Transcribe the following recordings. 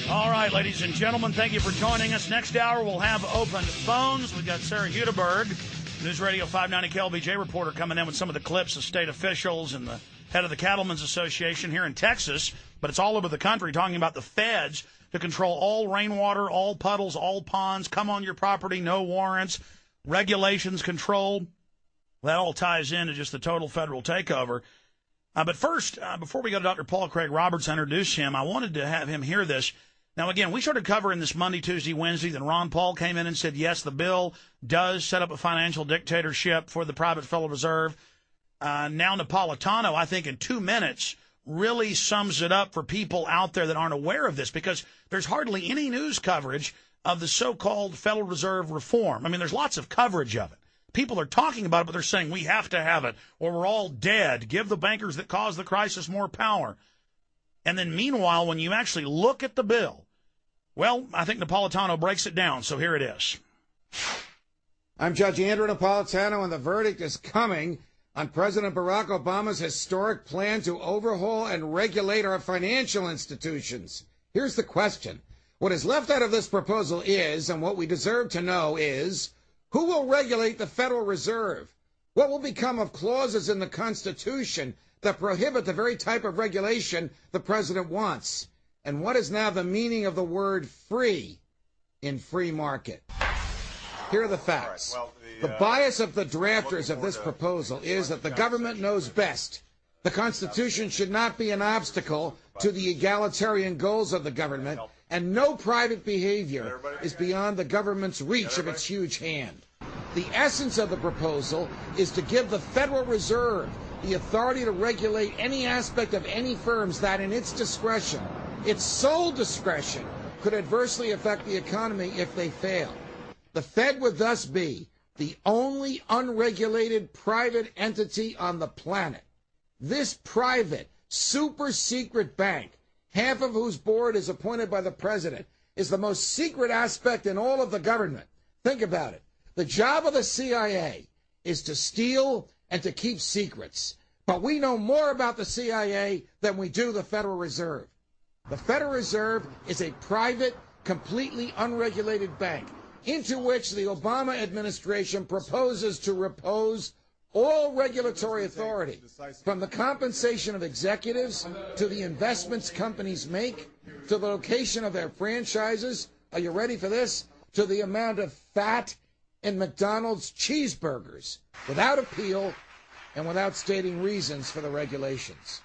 All right, ladies and gentlemen, thank you for joining us. Next hour, we'll have open phones. We've got Sarah Hudeberg, News Radio 590 KLBJ reporter, coming in with some of the clips of state officials and the head of the Cattlemen's Association here in Texas, but it's all over the country, talking about the feds to control all rainwater, all puddles, all ponds, come on your property, no warrants, regulations, control. That all ties into just the total federal takeover. But first, before we go to Dr. Paul Craig Roberts, introduce him, I wanted to have him hear this. Now, again, we started covering this Monday, Tuesday, Wednesday. Then Ron Paul came in and said, yes, the bill does set up a financial dictatorship for the private Federal Reserve. Now Napolitano, I think in 2 minutes, really sums it up for people out there that aren't aware of this, because there's hardly any news coverage of the so-called Federal Reserve reform. I mean, there's lots of coverage of it. People are talking about it, but they're saying we have to have it or we're all dead. Give the bankers that caused the crisis more power. And then meanwhile, when you actually look at the bill, well, I think Napolitano breaks it down, so here it is. I'm Judge Andrew Napolitano, and the verdict is coming on President Barack Obama's historic plan to overhaul and regulate our financial institutions. Here's the question. What is left out of this proposal is, and what we deserve to know is, who will regulate the Federal Reserve? What will become of clauses in the Constitution that prohibit the very type of regulation the president wants? And what is now the meaning of the word free in free market? Here are the facts. The bias of the drafters of this proposal is that the government knows best. The Constitution should not be an obstacle to the egalitarian goals of the government, and no private behavior is beyond the government's reach of its huge hand. The essence of the proposal is to give the Federal Reserve the authority to regulate any aspect of any firms that, in its discretion, its sole discretion, could adversely affect the economy if they fail. The Fed would thus be the only unregulated private entity on the planet. This private, super secret bank, half of whose board is appointed by the president, is the most secret aspect in all of the government. Think about it. The job of the CIA is to steal and to keep secrets. But we know more about the CIA than we do the Federal Reserve. The Federal Reserve is a private, completely unregulated bank into which the Obama administration proposes to repose all regulatory authority, from the compensation of executives to the investments companies make, to the location of their franchises. Are you ready for this? To the amount of fat in McDonald's cheeseburgers, without appeal and without stating reasons for the regulations.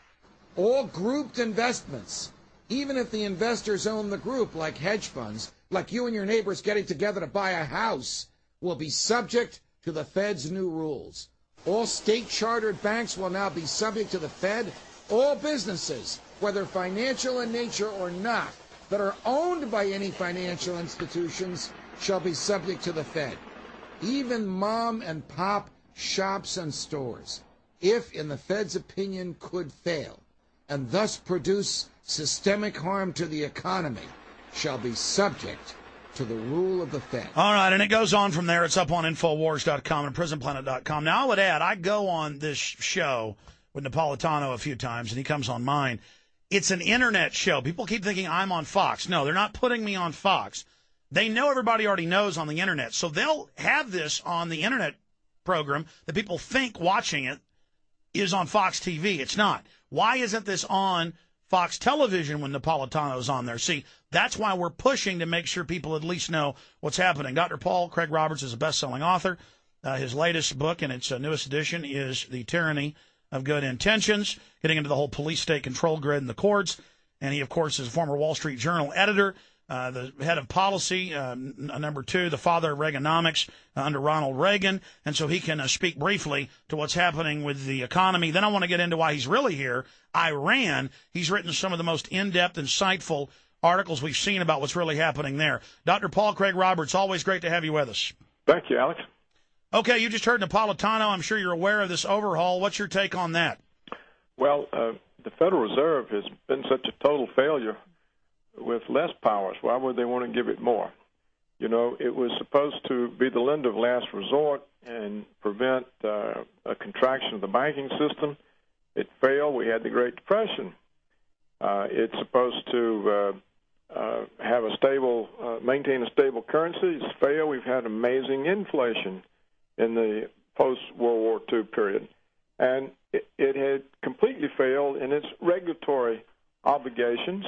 All grouped investments, even if the investors own the group, like hedge funds, like you and your neighbors getting together to buy a house, will be subject to the Fed's new rules. All state-chartered banks will now be subject to the Fed. All businesses, whether financial in nature or not, that are owned by any financial institutions shall be subject to the Fed. Even mom and pop shops and stores, if, in the Fed's opinion, could fail, and thus produce systemic harm to the economy, shall be subject to the rule of the Fed. All right, and it goes on from there. It's up on Infowars.com and PrisonPlanet.com. Now, I would add, I go on this show with Napolitano a few times, and he comes on mine. It's an internet show. People keep thinking I'm on Fox. No, they're not putting me on Fox. They know everybody already knows on the internet, so they'll have this on the internet program that people think watching it is on Fox TV. It's not. Why isn't this on Fox Television when Napolitano's on there? See, that's why we're pushing to make sure people at least know what's happening. Dr. Paul Craig Roberts is a best-selling author. His latest book, and its newest edition, is The Tyranny of Good Intentions, getting into the whole police-state control grid in the courts. And he, of course, is a former Wall Street Journal editor, the head of policy, number 2, the father of Reaganomics under Ronald Reagan. And so he can speak briefly to what's happening with the economy. Then I want to get into why he's really here. Iran. He's written some of the most in-depth, insightful articles we've seen about what's really happening there. Dr. Paul Craig Roberts, always great to have you with us. Thank you, Alex. Okay, you just heard Napolitano. I'm sure you're aware of this overhaul. What's your take on that? Well, the Federal Reserve has been such a total failure with less powers. Why would they want to give it more? You know, it was supposed to be the lender of last resort and prevent contraction of the banking system. It failed. We had the Great Depression. It's supposed to have a stable, maintain a stable currency. It's failed. We've had amazing inflation in the post-World War II period. And it had completely failed in its regulatory obligations.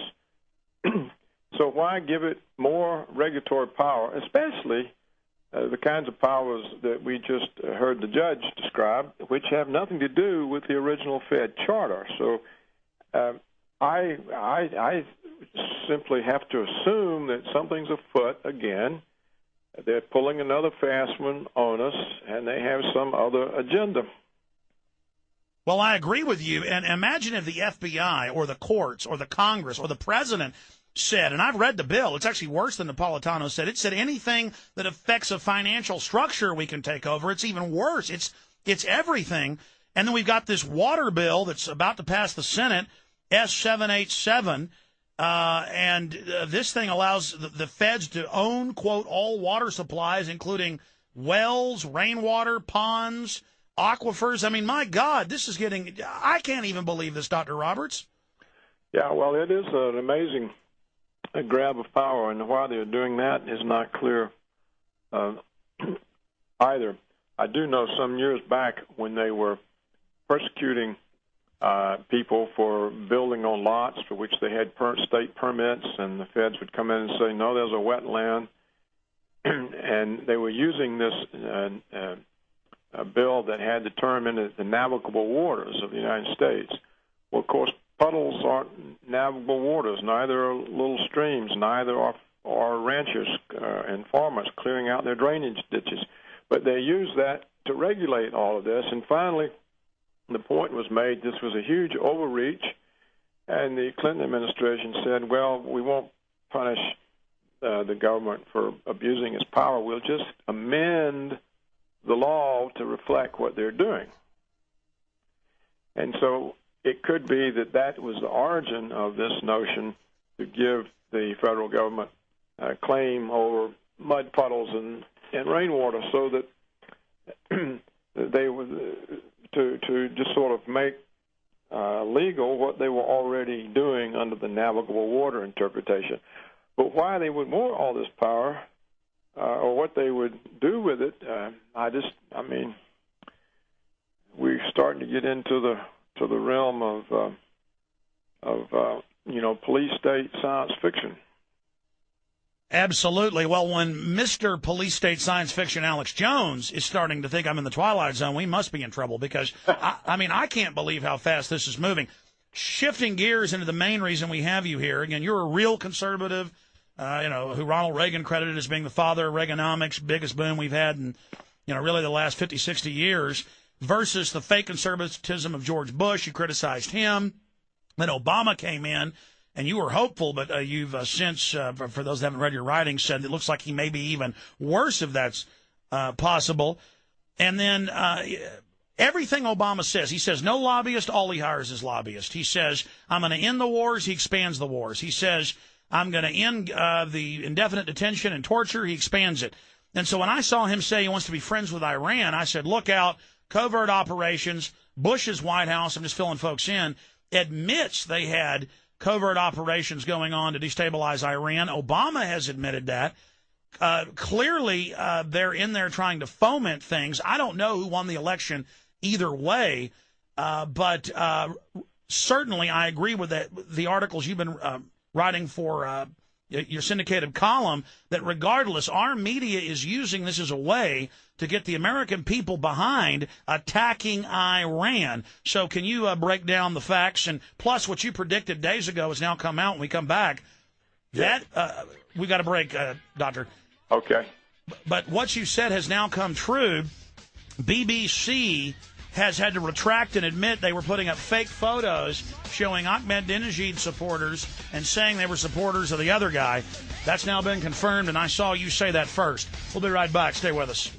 So why give it more regulatory power, especially the kinds of powers that we just heard the judge describe, which have nothing to do with the original Fed charter? So I simply have to assume that something's afoot again. They're pulling another fast one on us, and they have some other agenda. Well, I agree with you. And imagine if the FBI or the courts or the Congress or the president said, and I've read the bill, it's actually worse than Napolitano said. It said anything that affects a financial structure we can take over. It's even worse. It's everything. And then we've got this water bill that's about to pass the Senate, S-787. And this thing allows the feds to own, quote, all water supplies, including wells, rainwater, ponds, aquifers. I mean, my God, this is getting – I can't even believe this, Dr. Roberts. Yeah, well, it is an amazing grab of power, and why they're doing that is not clear either. I do know some years back when they were persecuting people for building on lots for which they had state permits, and the feds would come in and say, no, there's a wetland. And they were using this a bill that had the term in it, the navigable waters of the United States. Well, of course, puddles aren't navigable waters, neither are little streams, neither are ranchers and farmers clearing out their drainage ditches. But they used that to regulate all of this, and finally the point was made this was a huge overreach, and the Clinton administration said, well, we won't punish the government for abusing its power. We'll just amend the law to reflect what they're doing. And so it could be that that was the origin of this notion to give the federal government a claim over mud puddles and rainwater, so that they would to just sort of make legal what they were already doing under the navigable water interpretation. But why they would want all this power, or what they would do with it, we're starting to get into the realm of police state science fiction. Absolutely. Well, when Mr. Police State Science Fiction Alex Jones is starting to think I'm in the Twilight Zone, we must be in trouble, because, I can't believe how fast this is moving. Shifting gears into the main reason we have you here. Again, you're a real conservative, who Ronald Reagan credited as being the father of Reaganomics, biggest boom we've had in, really the last 50, 60 years, versus the fake conservatism of George Bush. You criticized him. Then Obama came in, and you were hopeful, but you've since, for those that haven't read your writing, said it looks like he may be even worse if that's possible. And then everything Obama says, he says no lobbyist, all he hires is lobbyists. He says, I'm going to end the wars, he expands the wars. He says, I'm going to end the indefinite detention and torture, he expands it. And so when I saw him say he wants to be friends with Iran, I said, look out, covert operations. Bush's White House, I'm just filling folks in, admits they had covert operations going on to destabilize Iran. Obama has admitted that. Clearly, they're in there trying to foment things. I don't know who won the election either way, but certainly I agree with the articles you've been writing for your syndicated column, that regardless, our media is using this as a way to get the American people behind attacking Iran. So can you break down the facts? And plus, what you predicted days ago has now come out when we come back. Yeah. We got to break, Doctor. Okay. But what you said has now come true. BBC has had to retract and admit they were putting up fake photos showing Ahmadinejad supporters and saying they were supporters of the other guy. That's now been confirmed, and I saw you say that first. We'll be right back. Stay with us.